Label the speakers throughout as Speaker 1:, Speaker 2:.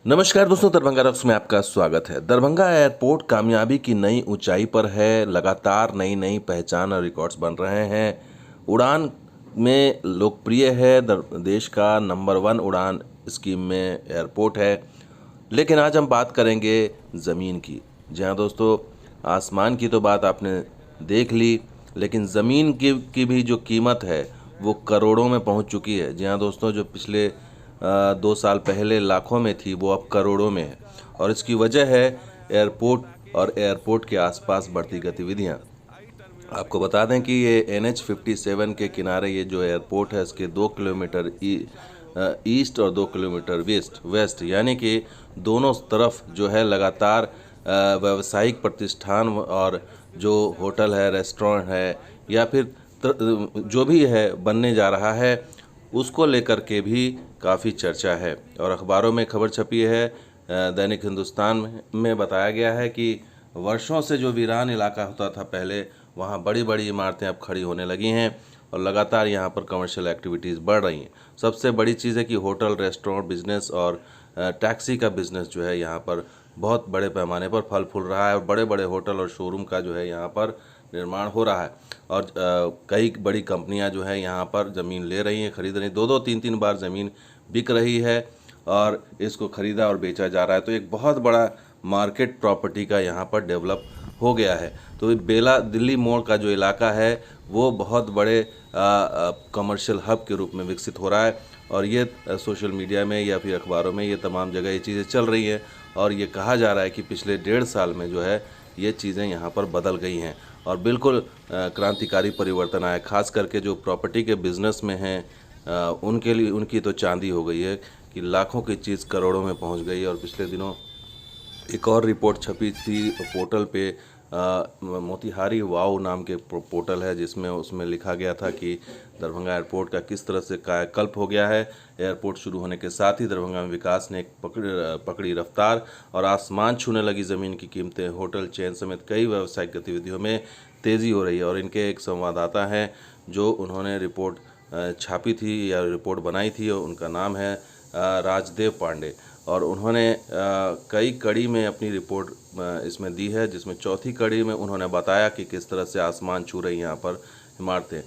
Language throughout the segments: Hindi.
Speaker 1: नमस्कार दोस्तों, दरभंगा रॉक्स में आपका स्वागत है। दरभंगा एयरपोर्ट कामयाबी की नई ऊंचाई पर है। लगातार नई नई पहचान और रिकॉर्ड्स बन रहे हैं। उड़ान में लोकप्रिय है। देश का नंबर 1 उड़ान स्कीम में एयरपोर्ट है। लेकिन आज हम बात करेंगे ज़मीन की। जी हाँ दोस्तों, आसमान की तो बात आपने देख ली, लेकिन ज़मीन की भी जो कीमत है वो करोड़ों में पहुंच चुकी है। जी हाँ दोस्तों, जो पिछले 2 साल पहले लाखों में थी वो अब करोड़ों में है। और इसकी वजह है एयरपोर्ट और एयरपोर्ट के आसपास बढ़ती गतिविधियाँ। आपको बता दें कि ये NH-57 के किनारे ये जो एयरपोर्ट है इसके 2 किलोमीटर ईस्ट और 2 किलोमीटर वेस्ट यानी कि दोनों तरफ जो है लगातार व्यावसायिक प्रतिष्ठान और जो होटल है, रेस्टोरेंट है या फिर जो भी है बनने जा रहा है उसको लेकर के भी काफ़ी चर्चा है। और अखबारों में खबर छपी है। दैनिक हिंदुस्तान में बताया गया है कि वर्षों से जो वीरान इलाका होता था पहले, वहाँ बड़ी बड़ी इमारतें अब खड़ी होने लगी हैं और लगातार यहाँ पर कमर्शियल एक्टिविटीज़ बढ़ रही हैं। सबसे बड़ी चीज़ है कि होटल, रेस्टोरेंट बिजनेस और टैक्सी का बिज़नेस जो है यहाँ पर बहुत बड़े पैमाने पर फल फूल रहा है और बड़े बड़े होटल और शोरूम का जो है यहाँ पर निर्माण हो रहा है। और कई बड़ी कंपनियां जो है यहाँ पर ज़मीन ले रही हैं, खरीद रही हैं। 2-2, 3-3 बार ज़मीन बिक रही है और इसको ख़रीदा और बेचा जा रहा है। तो एक बहुत बड़ा मार्केट प्रॉपर्टी का यहाँ पर डेवलप हो गया है। तो बेला दिल्ली मोड़ का जो इलाका है वो बहुत बड़े कमर्शियल हब के रूप में विकसित हो रहा है। और ये सोशल मीडिया में या फिर अखबारों में ये तमाम जगह ये चीज़ें चल रही हैं और ये कहा जा रहा है कि पिछले 1.5 साल में जो है ये चीज़ें यहाँ पर बदल गई हैं और बिल्कुल क्रांतिकारी परिवर्तन आया। खास करके जो प्रॉपर्टी के बिज़नेस में हैं उनके लिए उनकी तो चांदी हो गई है कि लाखों की चीज़ करोड़ों में पहुँच गई। और पिछले दिनों एक और रिपोर्ट छपी थी पोर्टल पे, मोतिहारी वाव नाम के पोर्टल है जिसमें उसमें लिखा गया था कि दरभंगा एयरपोर्ट का किस तरह से कायाकल्प हो गया है। एयरपोर्ट शुरू होने के साथ ही दरभंगा में विकास ने एक पकड़ी रफ्तार और आसमान छूने लगी ज़मीन की कीमतें। होटल चेन समेत कई व्यावसायिक गतिविधियों में तेज़ी हो रही है। और इनके एक संवाददाता हैं जो उन्होंने रिपोर्ट छापी थी या रिपोर्ट बनाई थी और उनका नाम है राजदेव पांडे। और उन्होंने कई कड़ी में अपनी रिपोर्ट इसमें दी है, जिसमें चौथी कड़ी में उन्होंने बताया कि किस तरह से आसमान छू रही यहाँ पर इमारतें।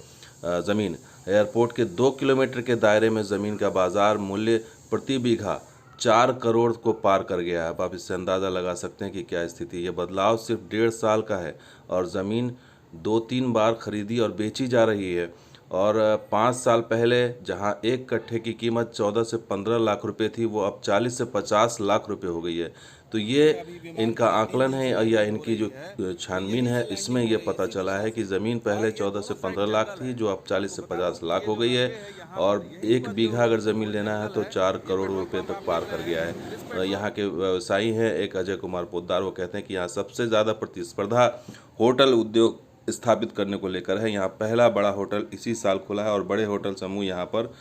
Speaker 1: ज़मीन एयरपोर्ट के 2 किलोमीटर के दायरे में ज़मीन का बाज़ार मूल्य प्रति बीघा 4 करोड़ को पार कर गया है। अब आप इससे अंदाज़ा लगा सकते हैं कि क्या स्थिति। ये बदलाव सिर्फ 1.5 साल का है और ज़मीन 2-3 बार खरीदी और बेची जा रही है। और 5 साल पहले जहां एक कट्ठे की कीमत 14 से 15 लाख रुपए थी वो अब 40 से 50 लाख रुपए हो गई है। तो ये इनका आकलन है या इनकी जो छानबीन है इसमें ये पता चला है कि ज़मीन पहले 14 से 15 लाख थी जो अब 40 से 50 लाख हो गई है। और 1 बीघा अगर ज़मीन लेना है तो 4 करोड़ रुपए तक पार कर गया है। यहाँ के व्यवसायी हैं एक अजय कुमार पोद्दार, वो कहते हैं कि यहाँ सबसे ज़्यादा प्रतिस्पर्धा होटल उद्योग स्थापित करने को लेकर है। यहाँ पहला बड़ा होटल इसी साल खुला है और बड़े होटल समूह यहाँ पर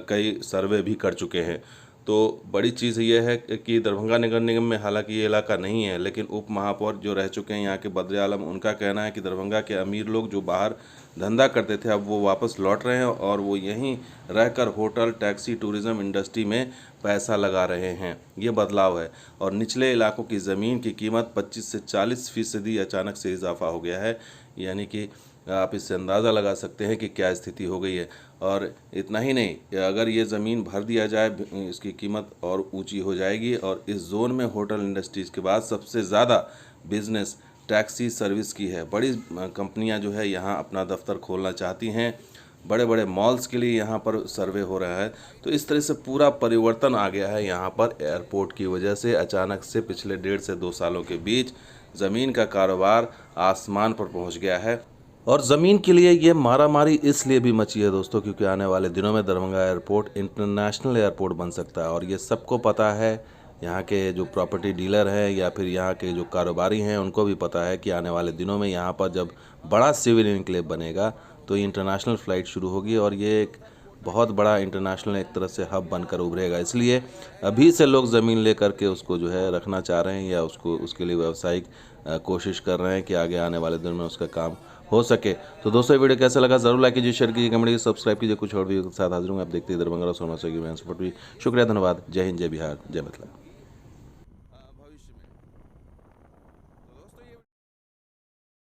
Speaker 1: कई सर्वे भी कर चुके हैं। तो बड़ी चीज़ ये है कि दरभंगा नगर निगम में हालांकि ये इलाका नहीं है, लेकिन उप महापौर जो रह चुके हैं यहाँ के बद्र आलम, उनका कहना है कि दरभंगा के अमीर लोग जो बाहर धंधा करते थे अब वो वापस लौट रहे हैं और वो यहीं रहकर होटल, टैक्सी, टूरिज़्म इंडस्ट्री में पैसा लगा रहे हैं। ये बदलाव है। और निचले इलाकों की ज़मीन की कीमत 25 से 40% अचानक से इजाफा हो गया है। यानी कि आप इससे अंदाज़ा लगा सकते हैं कि क्या स्थिति हो गई है। और इतना ही नहीं, अगर ये ज़मीन भर दिया जाए इसकी कीमत और ऊंची हो जाएगी। और इस जोन में होटल इंडस्ट्रीज़ के बाद सबसे ज़्यादा बिजनेस टैक्सी सर्विस की है। बड़ी कंपनियां जो है यहाँ अपना दफ्तर खोलना चाहती हैं। बड़े बड़े मॉल्स के लिए यहाँ पर सर्वे हो रहा है। तो इस तरह से पूरा परिवर्तन आ गया है यहाँ पर एयरपोर्ट की वजह से। अचानक से पिछले 1.5 से 2 सालों के बीच ज़मीन का कारोबार आसमान पर पहुँच गया है। और ज़मीन के लिए ये मारामारी इसलिए भी मची है दोस्तों क्योंकि आने वाले दिनों में दरभंगा एयरपोर्ट इंटरनेशनल एयरपोर्ट बन सकता है। और ये सबको पता है, यहाँ के जो प्रॉपर्टी डीलर हैं या फिर यहाँ के जो कारोबारी हैं उनको भी पता है कि आने वाले दिनों में यहाँ पर जब बड़ा सिविल इनक्लेव बनेगा तो इंटरनेशनल फ़्लाइट शुरू होगी और ये एक बहुत बड़ा इंटरनेशनल एक तरह से हब बनकर उभरेगा। इसलिए अभी से लोग ज़मीन लेकर के उसको जो है रखना चाह रहे हैं या उसको उसके लिए व्यावसायिक कोशिश कर रहे हैं कि आगे आने वाले दिन में उसका काम हो सके। तो दोस्तों ये वीडियो कैसा लगा ज़रूर लाइक कीजिए, शेयर कीजिए, कमेंट कीजिए, सब्सक्राइब कीजिए। कुछ और वीडियो के साथ हाजिर हूँ। आप देखते हैं दरभंगा रॉक्स। शुक्रिया, धन्यवाद। जय हिंद, जय बिहार, जय मिथिला।
Speaker 2: भविष्य में।